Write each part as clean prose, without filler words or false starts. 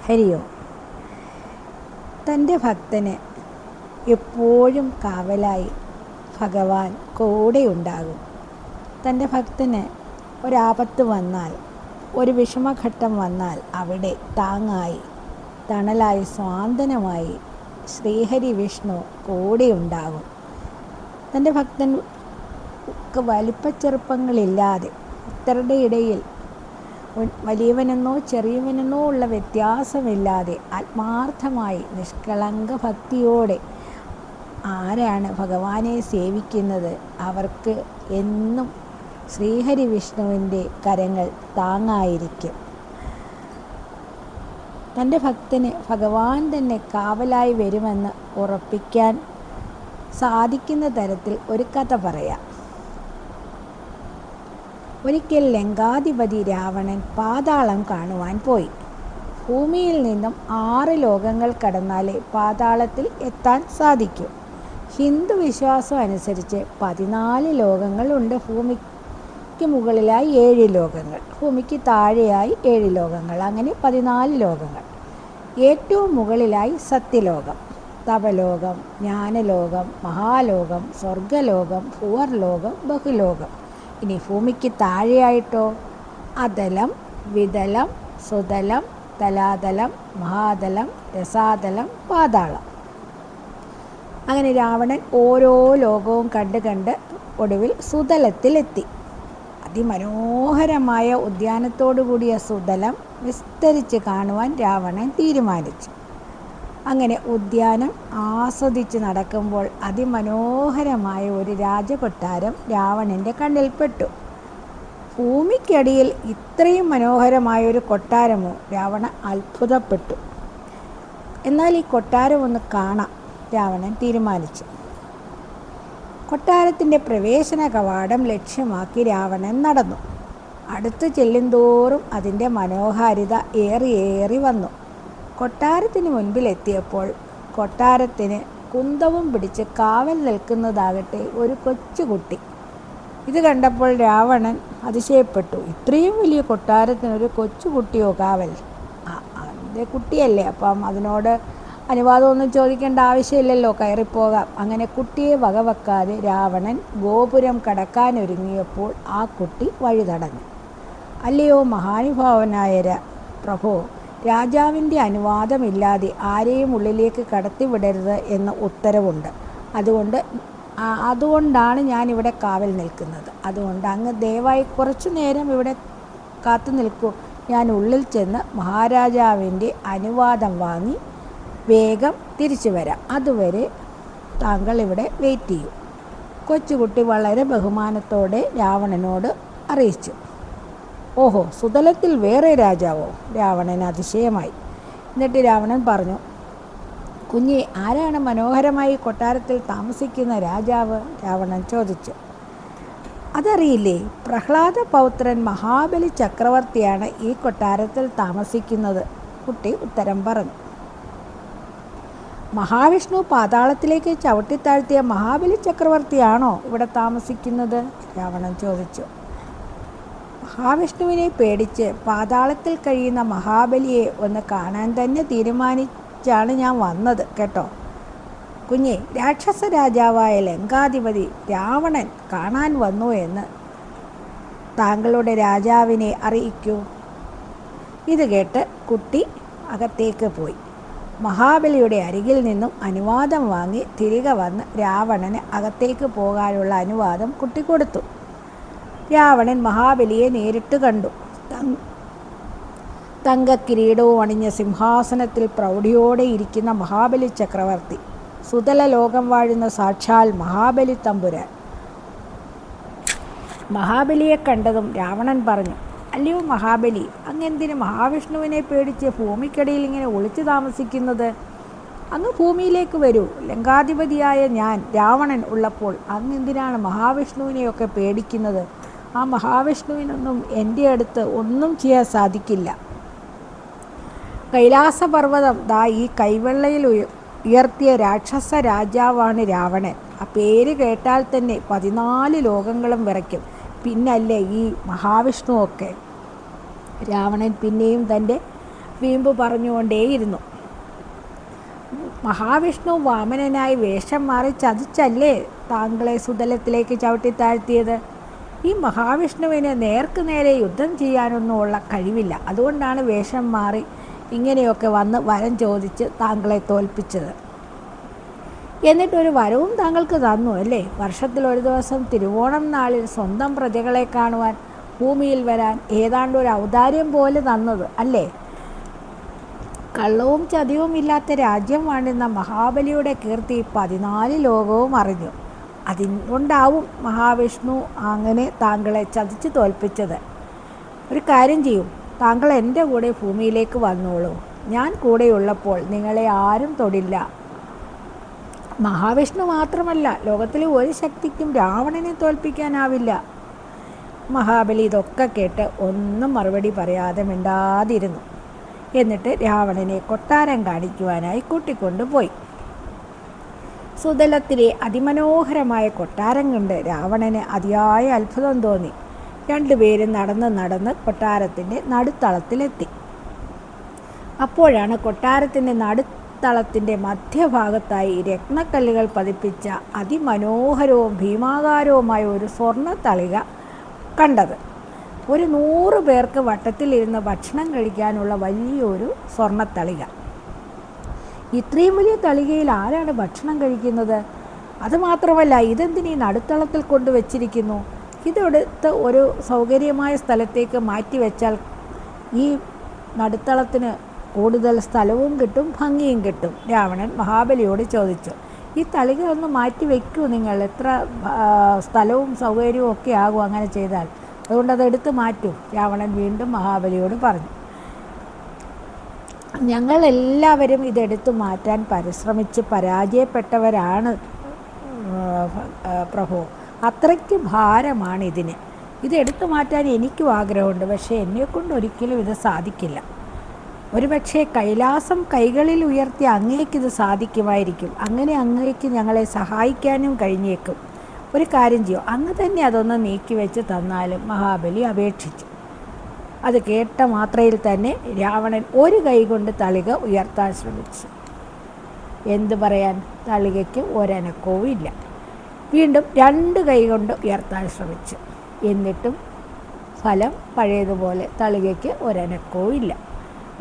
ഹരിയോ. തൻ്റെ ഭക്തന് എപ്പോഴും കാവലായി ഭഗവാൻ കൂടെയുണ്ടാകും. തൻ്റെ ഭക്തന് ഒരാപത്ത് വന്നാൽ, ഒരു വിഷമഘട്ടം വന്നാൽ അവിടെ താങ്ങായി, തണലായി, സ്വാന്തനമായി ശ്രീഹരി വിഷ്ണു കൂടെയുണ്ടാകും. തൻ്റെ ഭക്തൻക്ക് വലിപ്പച്ചെറുപ്പങ്ങളില്ലാതെ ഭക്തരുടെ ഇടയിൽ വലിയവനെന്നോ ചെറിയവനെന്നോ ഉള്ള വ്യത്യാസമില്ലാതെ ആത്മാർത്ഥമായി നിഷ്കളങ്ക ഭക്തിയോടെ ആരാണ് ഭഗവാനെ സേവിക്കുന്നത് അവർക്ക് എന്നും ശ്രീഹരി വിഷ്ണുവിൻ്റെ കരങ്ങൾ താങ്ങായിരിക്കും. തൻ്റെ ഭക്തന് ഭഗവാൻ തന്നെ കാവലായി വരുമെന്ന് ഉറപ്പിക്കാൻ സാധിക്കുന്ന തരത്തിൽ ഒരു കഥ പറയാം. ഒരിക്കൽ ലങ്കാധിപതി രാവണൻ പാതാളം കാണുവാൻ പോയി. ഭൂമിയിൽ നിന്നും 6 ലോകങ്ങൾ കടന്നാലേ പാതാളത്തിൽ എത്താൻ സാധിക്കൂ. ഹിന്ദു വിശ്വാസം അനുസരിച്ച് 14 ലോകങ്ങളുണ്ട്. ഭൂമിക്ക് മുകളിലായി 7 ലോകങ്ങൾ, ഭൂമിക്ക് താഴെയായി 7 ലോകങ്ങൾ, അങ്ങനെ 14 ലോകങ്ങൾ. ഏറ്റവും മുകളിലായി സത്യലോകം, തപലോകം, ജ്ഞാനലോകം, മഹാലോകം, സ്വർഗലോകം, ഭൂവർലോകം, ബഹുലോകം. ഇനി ഭൂമിക്ക് താഴെയായിട്ടോ അതലം, വിതലം, സുതലം, തലാതലം, മഹാതലം, രസാതലം, പാതാളം. അങ്ങനെ രാവണൻ ഓരോ ലോകവും കണ്ട് ഒടുവിൽ സുതലത്തിലെത്തി. അതിമനോഹരമായ ഉദ്യാനത്തോടു കൂടിയ സുതലം വിസ്തരിച്ച് കാണുവാൻ രാവണൻ തീരുമാനിച്ചു. അങ്ങനെ ഉദ്യാനം ആസ്വദിച്ച് നടക്കുമ്പോൾ അതിമനോഹരമായ ഒരു രാജകൊട്ടാരം രാവണൻ്റെ കണ്ണിൽപ്പെട്ടു. ഭൂമിക്കടിയിൽ ഇത്രയും മനോഹരമായൊരു കൊട്ടാരമോ? രാവണൻ അത്ഭുതപ്പെട്ടു. എന്നാൽ ഈ കൊട്ടാരം ഒന്ന് കാണാം രാവണൻ തീരുമാനിച്ചു. കൊട്ടാരത്തിൻ്റെ പ്രവേശന കവാടം ലക്ഷ്യമാക്കി രാവണൻ നടന്നു. അടുത്ത് ചെല്ലുന്തോറും അതിൻ്റെ മനോഹാരിത ഏറി വന്നു. കൊട്ടാരത്തിന് മുൻപിലെത്തിയപ്പോൾ കൊട്ടാരത്തിന് കുന്തവും പിടിച്ച് കാവൽ നിൽക്കുന്നതാകട്ടെ ഒരു കൊച്ചുകുട്ടി. ഇത് കണ്ടപ്പോൾ രാവണൻ അതിശയപ്പെട്ടു. ഇത്രയും വലിയ കൊട്ടാരത്തിനൊരു കൊച്ചുകുട്ടിയോ കാവൽ? അതിൻ്റെ കുട്ടിയല്ലേ, അപ്പം അതിനോട് അനുവാദമൊന്നും ചോദിക്കേണ്ട ആവശ്യമില്ലല്ലോ, കയറിപ്പോകാം. അങ്ങനെ കുട്ടിയെ വകവെക്കാതെ രാവണൻ ഗോപുരം കടക്കാനൊരുങ്ങിയപ്പോൾ ആ കുട്ടി വഴി തടഞ്ഞു. അല്ലയോ മഹാനുഭാവനായ പ്രഭോ, രാജാവിൻ്റെ അനുവാദമില്ലാതെ ആരെയും ഉള്ളിലേക്ക് കടത്തിവിടരുത് എന്ന ഉത്തരവുണ്ട്. അതുകൊണ്ടാണ് ഞാനിവിടെ കാവൽ നിൽക്കുന്നത്. അതുകൊണ്ട് അങ്ങ് ദയവായി കുറച്ചു നേരം ഇവിടെ കാത്തു നിൽക്കൂ. ഞാൻ ഉള്ളിൽ ചെന്ന് മഹാരാജാവിൻ്റെ അനുവാദം വാങ്ങി വേഗം തിരിച്ചു വരാം. അതുവരെ താങ്കൾ ഇവിടെ വെയിറ്റ് ചെയ്യൂ. കൊച്ചുകുട്ടി വളരെ ബഹുമാനത്തോടെ രാവണനോട് അറിയിച്ചു. ഓഹോ, സുതലത്തിൽ വേറെ രാജാവോ? രാവണന് അതിശയമായി. എന്നിട്ട് രാവണൻ പറഞ്ഞു, കുഞ്ഞെ, ആരാണ് മനോഹരമായി കൊട്ടാരത്തിൽ താമസിക്കുന്ന രാജാവ്? രാവണൻ ചോദിച്ചു. അതറിയില്ലേ? പ്രഹ്ലാദ പൗത്രൻ മഹാബലി ചക്രവർത്തിയാണ് ഈ കൊട്ടാരത്തിൽ താമസിക്കുന്നത്. കുട്ടി ഉത്തരം പറഞ്ഞു. മഹാവിഷ്ണു പാതാളത്തിലേക്ക് ചവിട്ടിത്താഴ്ത്തിയ മഹാബലി ചക്രവർത്തിയാണോ ഇവിടെ താമസിക്കുന്നത്? രാവണൻ ചോദിച്ചു. മഹാവിഷ്ണുവിനെ പേടിച്ച് പാതാളത്തിൽ കഴിയുന്ന മഹാബലിയെ ഒന്ന് കാണാൻ തന്നെ തീരുമാനിച്ചാണ് ഞാൻ വന്നത് കേട്ടോ. കുഞ്ഞെ, രാക്ഷസ രാജാവായ ലങ്കാധിപതി രാവണൻ കാണാൻ വന്നു എന്ന് താങ്കളുടെ രാജാവിനെ അറിയിക്കൂ. ഇത് കേട്ട് കുട്ടി അകത്തേക്ക് പോയി. മഹാബലിയുടെ അരികിൽ നിന്നും അനുവാദം വാങ്ങി തിരികെ വന്ന് രാവണന് അകത്തേക്ക് പോകാനുള്ള അനുവാദം കുട്ടി കൊടുത്തു. രാവണൻ മഹാബലിയെ നേരിട്ട് കണ്ടു. തങ്കക്കിരീടവും അണിഞ്ഞ സിംഹാസനത്തിൽ പ്രൗഢിയോടെ ഇരിക്കുന്ന മഹാബലി ചക്രവർത്തി, സുതല ലോകം വാഴുന്ന സാക്ഷാൽ മഹാബലി തമ്പുരാൻ. മഹാബലിയെ കണ്ടതും രാവണൻ പറഞ്ഞു, അല്ലയോ മഹാബലി, അങ്ങെന്തിന് മഹാവിഷ്ണുവിനെ പേടിച്ച് ഭൂമിക്കടിയിൽ ഇങ്ങനെ ഒളിച്ചു താമസിക്കുന്നത്? അങ്ങ് ഭൂമിയിലേക്ക് വരൂ. ലങ്കാധിപതിയായ ഞാൻ രാവണൻ ഉള്ളപ്പോൾ അങ്ങെന്തിനാണ് മഹാവിഷ്ണുവിനെയൊക്കെ പേടിക്കുന്നത്? ആ മഹാവിഷ്ണുവിനൊന്നും എൻ്റെ അടുത്ത് ഒന്നും ചെയ്യാൻ സാധിക്കില്ല. കൈലാസപർവ്വതം ദാ ഈ കൈവെള്ളയിൽ ഉയർത്തിയ രാക്ഷസ രാജാവാണ് രാവണൻ. ആ പേര് കേട്ടാൽ തന്നെ 14 ലോകങ്ങളും വിറയ്ക്കും. പിന്നല്ലേ ഈ മഹാവിഷ്ണുവൊക്കെ. രാവണൻ പിന്നെയും തൻ്റെ വീമ്പ് പറഞ്ഞുകൊണ്ടേയിരുന്നു. മഹാവിഷ്ണു വാമനനായി വേഷം മാറി ചതിച്ചല്ലേ താങ്കളെ സുതലത്തിലേക്ക് ചവിട്ടി താഴ്ത്തിയത്? ഈ മഹാവിഷ്ണുവിന് നേർക്ക് നേരെ യുദ്ധം ചെയ്യാനൊന്നുമുള്ള കഴിവില്ല. അതുകൊണ്ടാണ് വേഷം മാറി ഇങ്ങനെയൊക്കെ വന്ന് വരം ചോദിച്ച് താങ്കളെ തോൽപ്പിച്ചത്. എന്നിട്ടൊരു വരവും താങ്കൾക്ക് തന്നു അല്ലേ? വർഷത്തിൽ ഒരു ദിവസം തിരുവോണം നാളിൽ സ്വന്തം പ്രജകളെ കാണുവാൻ ഭൂമിയിൽ വരാൻ ഏതാണ്ട് ഒരു ഔദാര്യം പോലെ തന്നത് അല്ലേ? കള്ളവും ചതിവും ഇല്ലാത്ത രാജ്യം വാഴുന്ന മഹാബലിയുടെ കീർത്തി 14 ലോകവും അറിഞ്ഞു. അതുകൊണ്ടാവും മഹാവിഷ്ണു അങ്ങനെ താങ്കളെ ചതിച്ച് തോൽപ്പിച്ചത്. ഒരു കാര്യം ചെയ്യൂ, താങ്കൾ എൻ്റെ കൂടെ ഭൂമിയിലേക്ക് വന്നോളൂ. ഞാൻ കൂടെയുള്ളപ്പോൾ നിങ്ങളെ ആരും തൊടില്ല. മഹാവിഷ്ണു മാത്രമല്ല, ലോകത്തിലെ ഒരു ശക്തിക്കും രാവണനെ തോൽപ്പിക്കാനാവില്ല. മഹാബലി ഇതൊക്കെ കേട്ട് ഒന്നും മറുപടി പറയാതെ മിണ്ടാതിരുന്നു. എന്നിട്ട് രാവണനെ കൊട്ടാരം കാണിക്കുവാനായി കൂട്ടിക്കൊണ്ടുപോയി. സുതലത്തിലെ അതിമനോഹരമായ കൊട്ടാരം കണ്ട് രാവണന് അതിയായ അത്ഭുതം തോന്നി. രണ്ടുപേരും നടന്ന് കൊട്ടാരത്തിൻ്റെ നടുത്തളത്തിലെത്തി. അപ്പോഴാണ് കൊട്ടാരത്തിൻ്റെ നടുത്തളത്തിൻ്റെ മധ്യഭാഗത്തായി രത്നക്കല്ലുകൾ പതിപ്പിച്ച അതിമനോഹരവും ഭീമാകാരവുമായ ഒരു സ്വർണ്ണ തളിക കണ്ടത്. ഒരു 100 പേർക്ക് വട്ടത്തിലിരുന്ന് ഭക്ഷണം കഴിക്കാനുള്ള വലിയൊരു സ്വർണ്ണത്തളിക. ഇത്രയും വലിയ തളികയിൽ ആരാണ് ഭക്ഷണം കഴിക്കുന്നത്? അതുമാത്രമല്ല, ഇതെന്തിനീ നടുത്തളത്തിൽ കൊണ്ടുവച്ചിരിക്കുന്നു? ഇതെടുത്ത് ഒരു സൗകര്യമായ സ്ഥലത്തേക്ക് മാറ്റിവെച്ചാൽ ഈ നടുത്തളത്തിന് കൂടുതൽ സ്ഥലവും കിട്ടും, ഭംഗിയും കിട്ടും. രാവണൻ മഹാബലിയോട് ചോദിച്ചു. ഈ തളിക ഒന്ന് മാറ്റി വയ്ക്കൂ നിങ്ങൾ. എത്ര സ്ഥലവും സൗകര്യവും ഒക്കെ ആകും അങ്ങനെ ചെയ്താൽ. അതുകൊണ്ട് അതെടുത്ത് മാറ്റൂ. രാവണൻ വീണ്ടും മഹാബലിയോട് പറഞ്ഞു. ഞങ്ങളെല്ലാവരും ഇതെടുത്തു മാറ്റാൻ പരിശ്രമിച്ച് പരാജയപ്പെട്ടവരാണ് പ്രഭു. അത്രയ്ക്ക് ഭാരമാണ് ഇതിന്. ഇതെടുത്തു മാറ്റാൻ എനിക്കും ആഗ്രഹമുണ്ട്. പക്ഷേ എന്നെക്കൊണ്ട് ഒരിക്കലും ഇത് സാധിക്കില്ല. ഒരുപക്ഷെ കൈലാസം കൈകളിൽ ഉയർത്തി അങ്ങേക്കിത് സാധിക്കുമായിരിക്കും. അങ്ങനെ അങ്ങേക്ക് ഞങ്ങളെ സഹായിക്കാനും കഴിഞ്ഞേക്കും. ഒരു കാര്യം ചെയ്യും, അങ്ങ് തന്നെ അതൊന്ന് നീക്കി വെച്ച് തന്നാലും മഹാബലി അപേക്ഷിച്ചു. അത് കേട്ട മാത്രയിൽ തന്നെ രാവണൻ ഒരു കൈ കൊണ്ട് തളിക ഉയർത്താൻ ശ്രമിച്ചു. എന്തു പറയാൻ, തളികയ്ക്ക് ഒരനക്കവും ഇല്ല. വീണ്ടും 2 കൈ കൊണ്ട് ഉയർത്താൻ ശ്രമിച്ചു. എന്നിട്ടും ഫലം പഴയതുപോലെ, തളികയ്ക്ക് ഒരനക്കവും ഇല്ല.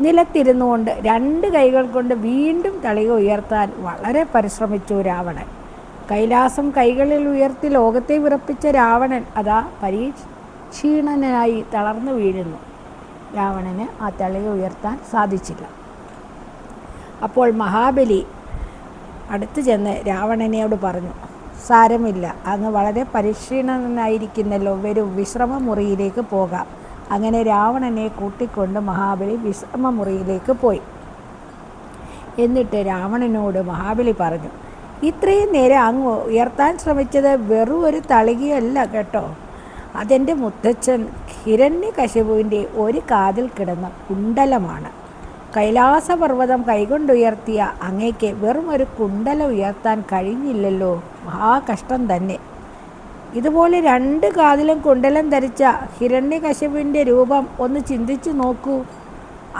നിലത്തിരുന്നുകൊണ്ട് 2 കൈകൾ കൊണ്ട് വീണ്ടും തളിക ഉയർത്താൻ വളരെ പരിശ്രമിച്ചു രാവണൻ. കൈലാസം കൈകളിൽ ഉയർത്തി ലോകത്തെ വിറപ്പിച്ച രാവണൻ അതാ ക്ഷീണനായി തളർന്നു വീഴുന്നു. രാവണന് ആ തളിക ഉയർത്താൻ സാധിച്ചില്ല. അപ്പോൾ മഹാബലി അടുത്തു ചെന്ന് രാവണനോട് പറഞ്ഞു, സാരമില്ല, അങ്ങ് വളരെ പരിക്ഷീണനായിരിക്കുന്നല്ലോ, വരൂ വിശ്രമമുറിയിലേക്ക് പോകാം. അങ്ങനെ രാവണനെ കൂട്ടിക്കൊണ്ട് മഹാബലി വിശ്രമമുറിയിലേക്ക് പോയി. എന്നിട്ട് രാവണനോട് മഹാബലി പറഞ്ഞു, ഇത്രയും നേരം അങ്ങ് ഉയർത്താൻ ശ്രമിച്ചത് വെറും ഒരു തളികയല്ല കേട്ടോ. അതെൻ്റെ മുത്തച്ഛൻ ഹിരണ്യകശിപുവിൻ്റെ ഒരു കാതിൽ കിടന്ന കുണ്ടലമാണ്. കൈലാസപർവ്വതം കൈകൊണ്ടുയർത്തിയ അങ്ങേക്ക് വെറും ഒരു കുണ്ടലം ഉയർത്താൻ കഴിഞ്ഞില്ലല്ലോ, മഹാകഷ്ടം തന്നെ. ഇതുപോലെ 2 കാതിലും കുണ്ടലം ധരിച്ച ഹിരണ്യകശിപുവിൻ്റെ രൂപം ഒന്ന് ചിന്തിച്ചു നോക്കൂ.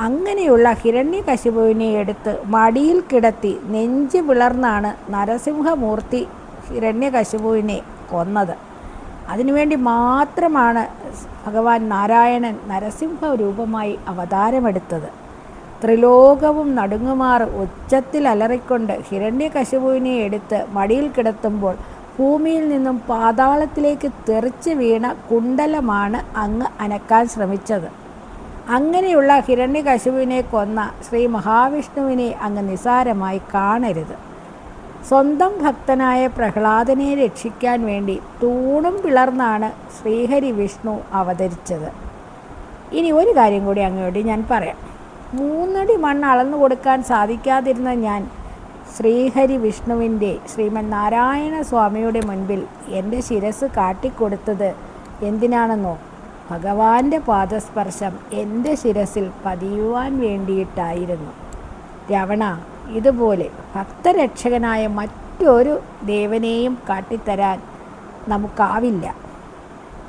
അങ്ങനെയുള്ള ഹിരണ്യകശിപുവിനെ എടുത്ത് മടിയിൽ കിടത്തി നെഞ്ച് പിളർന്നാണ് നരസിംഹമൂർത്തി ഹിരണ്യകശിപുവിനെ കൊന്നത്. അതിനുവേണ്ടി മാത്രമാണ് ഭഗവാൻ നാരായണൻ നരസിംഹ രൂപമായി അവതാരമെടുത്തത്. ത്രിലോകവും നടുങ്ങുമാർ ഉച്ചത്തിൽ അലറിക്കൊണ്ട് ഹിരണ്യകശിപുവിനെ എടുത്ത് മടിയിൽ കിടത്തുമ്പോൾ ഭൂമിയിൽ നിന്നും പാതാളത്തിലേക്ക് തെറിച്ച് വീണ കുണ്ടലമാണ് അങ്ങ് അനക്കാൻ ശ്രമിച്ചത്. അങ്ങനെയുള്ള ഹിരണ്യകശിപുവിനെ കൊന്ന ശ്രീ മഹാവിഷ്ണുവിനെ അങ്ങ് നിസാരമായി കാണരുത്. സ്വന്തം ഭക്തനായ പ്രഹ്ലാദനെ രക്ഷിക്കാൻ വേണ്ടി തൂണും പിളർന്നാണ് ശ്രീഹരി വിഷ്ണു അവതരിച്ചത്. ഇനി ഒരു കാര്യം കൂടി അങ്ങോട്ട് ഞാൻ പറയാം. 3 അടി മണ്ണ് അളന്നു കൊടുക്കാൻ സാധിക്കാതിരുന്ന ഞാൻ ശ്രീഹരി വിഷ്ണുവിൻ്റെ ശ്രീമൻ നാരായണ സ്വാമിയുടെ മുൻപിൽ എൻ്റെ ശിരസ് കാട്ടിക്കൊടുത്തത് എന്തിനാണെന്നോ? ഭഗവാന്റെ പാദസ്പർശം എൻ്റെ ശിരസിൽ പതിയുവാൻ വേണ്ടിയിട്ടായിരുന്നു. രാവണ, ഇതുപോലെ ഭക്തരക്ഷകനായ മറ്റൊരു ദേവനെയും കാട്ടിത്തരാൻ നമുക്കാവില്ല.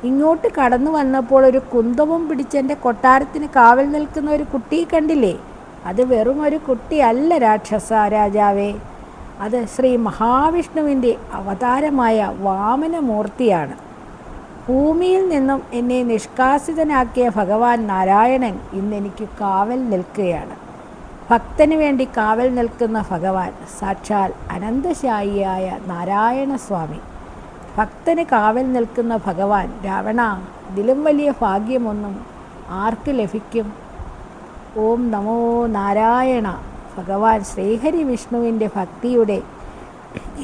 ഇങ്ങോട്ട് കടന്നു വന്നപ്പോൾ ഒരു കുന്തവും പിടിച്ചെൻ്റെ കൊട്ടാരത്തിന് കാവൽ നിൽക്കുന്ന ഒരു കുട്ടിയെ കണ്ടില്ലേ? അത് വെറുമൊരു കുട്ടിയല്ല രാക്ഷസ രാജാവേ, അത് ശ്രീ മഹാവിഷ്ണുവിൻ്റെ അവതാരമായ വാമനമൂർത്തിയാണ്. ഭൂമിയിൽ നിന്നും എന്നെ നിഷ്കാസിതനാക്കിയ ഭഗവാൻ നാരായണൻ ഇന്നെനിക്ക് കാവൽ നിൽക്കുകയാണ്. ഭക്തന് വേണ്ടി കാവൽ നിൽക്കുന്ന ഭഗവാൻ സാക്ഷാൽ അനന്തശായിയായ നാരായണസ്വാമി. ഭക്തന് കാവൽ നിൽക്കുന്ന ഭഗവാൻ. രാവണ, ഇതിലും വലിയ ഭാഗ്യമൊന്നും ആർക്ക് ലഭിക്കും? ഓം നമോ നാരായണ. ഭഗവാൻ ശ്രീഹരി വിഷ്ണുവിൻ്റെ ഭക്തിയുടെ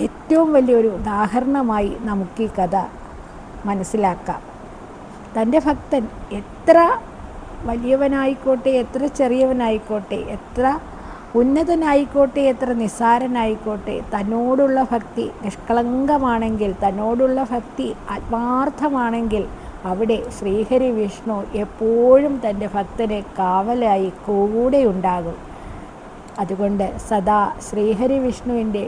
ഏറ്റവും വലിയൊരു ഉദാഹരണമായി നമുക്ക് ഈ കഥ മനസ്സിലാക്കാം. തൻ്റെ ഭക്തൻ എത്ര വലിയവനായിക്കോട്ടെ, എത്ര ചെറിയവനായിക്കോട്ടെ, എത്ര ഉന്നതനായിക്കോട്ടെ, എത്ര നിസ്സാരനായിക്കോട്ടെ, തന്നോടുള്ള ഭക്തി നിഷ്കളങ്കമാണെങ്കിൽ, തന്നോടുള്ള ഭക്തി ആത്മാർത്ഥമാണെങ്കിൽ അവിടെ ശ്രീഹരി വിഷ്ണു എപ്പോഴും തൻ്റെ ഭക്തനെ കാവലായി കൂടെ ഉണ്ടാകും. അതുകൊണ്ട് സദാ ശ്രീഹരി വിഷ്ണുവിൻ്റെ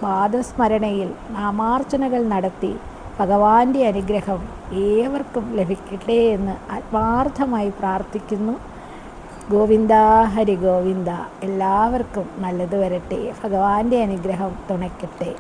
പാദസ്മരണയിൽ നാമാർച്ചനകൾ നടത്തി ഭഗവാന്റെ അനുഗ്രഹം ഏവർക്കും ലഭിക്കട്ടെ എന്ന് ആത്മാർത്ഥമായി പ്രാർത്ഥിക്കുന്നു. ഗോവിന്ദ ഹരി ഗോവിന്ദ. എല്ലാവർക്കും നല്ലത് വരട്ടെ. ഭഗവാന്റെ അനുഗ്രഹം തുണയ്ക്കട്ടെ.